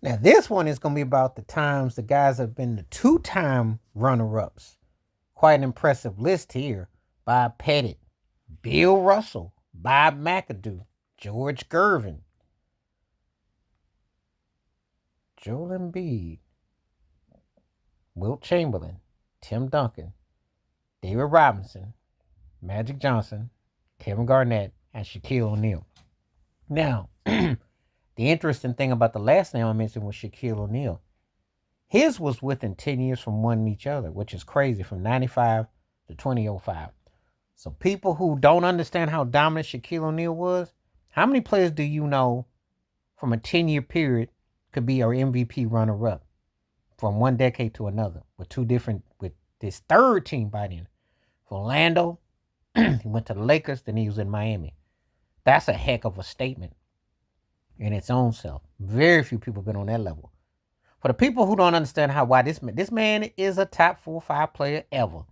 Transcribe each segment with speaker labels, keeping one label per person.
Speaker 1: Now, this one is going to be about the times the guys have been the two-time runner-ups. Quite an impressive list here. Bob Pettit, Bill Russell, Bob McAdoo, George Gervin, Joel Embiid, Wilt Chamberlain, Tim Duncan, David Robinson, Magic Johnson, Kevin Garnett, and Shaquille O'Neal. Now, the interesting thing about the last name I mentioned was Shaquille O'Neal. His was within 10 years from one each other, which is crazy, from 95 to 2005. So people who don't understand how dominant Shaquille O'Neal was, how many players do you know from a 10-year period could be our MVP runner-up from one decade to another with with this third team by then? For Orlando, he went to the Lakers, then he was in Miami. That's a heck of a statement in its own self. Very few people have been on that level. For the people who don't understand why this man is a top 4 or 5 player ever.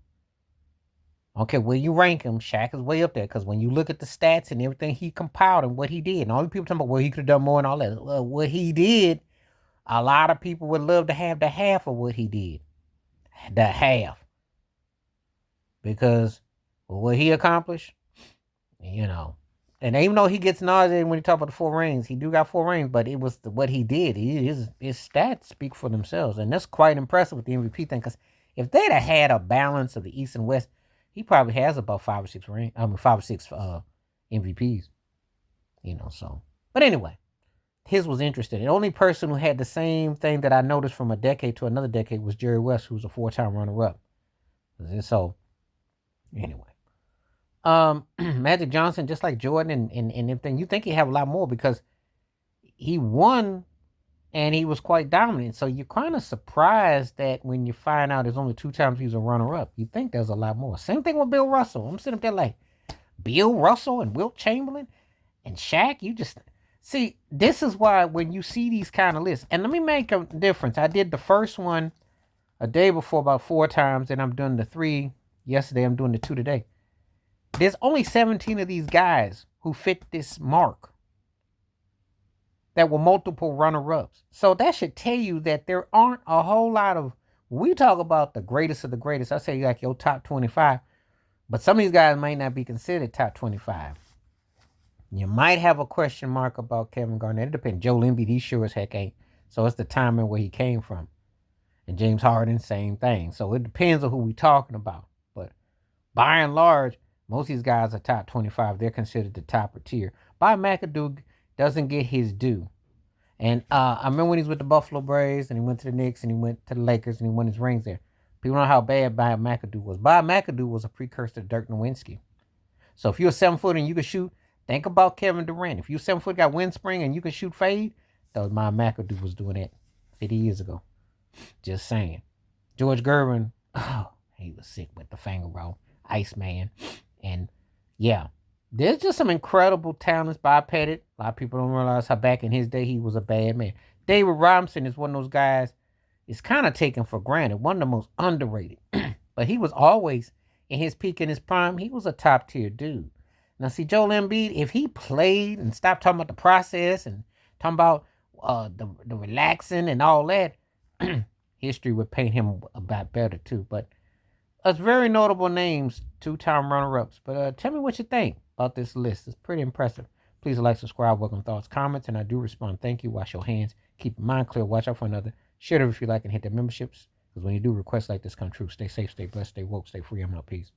Speaker 1: Okay, where you rank him, Shaq is way up there because when you look at the stats and everything he compiled and what he did, and all the people talking about, well, he could have done more and all that. Well, what he did, a lot of people would love to have the half of what he did. The half. Because what he accomplished, you know. And even though he gets nauseated when he talk about the 4 rings, he do got 4 rings, but it was what he did. His stats speak for themselves. And that's quite impressive with the MVP thing because if they'd have had a balance of the East and West, he probably has about 5 or 6 rings. 5 or 6 MVPs. So. But anyway, his was interesting. The only person who had the same thing that I noticed from a decade to another decade was Jerry West, who was a 4-time runner-up. So, anyway. Magic Johnson, just like Jordan and everything, you think he have a lot more because he won and he was quite dominant. So you're kind of surprised that when you find out there's only 2 times he was a runner-up, you think there's a lot more. Same thing with Bill Russell. I'm sitting up there like, Bill Russell and Wilt Chamberlain and Shaq, you just... See, this is why when you see these kind of lists, and let me make a difference. I did the first one a day before about 4 times, and I'm doing the 3 yesterday. I'm doing the 2 today. There's only 17 of these guys who fit this mark that were multiple runner-ups. So that should tell you that there aren't a whole lot of... When we talk about the greatest of the greatest, I say like your top 25, but some of these guys might not be considered top 25. You might have a question mark about Kevin Garnett. It depends. Joel Embiid, he sure as heck ain't. So it's the timing where he came from. And James Harden, same thing. So it depends on who we talking about. But by and large, most of these guys are top 25. They're considered the top tier. Bob McAdoo doesn't get his due. And I remember when he was with the Buffalo Braves and he went to the Knicks and he went to the Lakers and he won his rings there. People know how bad Bob McAdoo was. Bob McAdoo was a precursor to Dirk Nowitzki. So if you're a 7-footer and you can shoot, think about Kevin Durant. If you're 7-foot, got wind spring and you can shoot fade, that was Bob McAdoo was doing that 50 years ago. Just saying. George Gervin, oh, he was sick with the finger roll. Iceman. And yeah, there's just some incredible talents. Bob Pettit. A lot of people don't realize how back in his day he was a bad man. David Robinson is one of those guys. It's kind of taken for granted. One of the most underrated. But he was always in his peak, in his prime. He was a top tier dude. Now see, Joel Embiid, if he played and stopped talking about the process and talking about the relaxing and all that, history would paint him about better too. But it's very notable names, 2-time runner-ups. But tell me what you think about this list. It's pretty impressive. Please like, subscribe, welcome thoughts, comments, and I do respond. Thank you. Wash your hands. Keep your mind clear. Watch out for another. Share it if you like and hit the memberships. Because when you do, requests like this come true. Stay safe, stay blessed, stay woke, stay free. I'm out. Peace.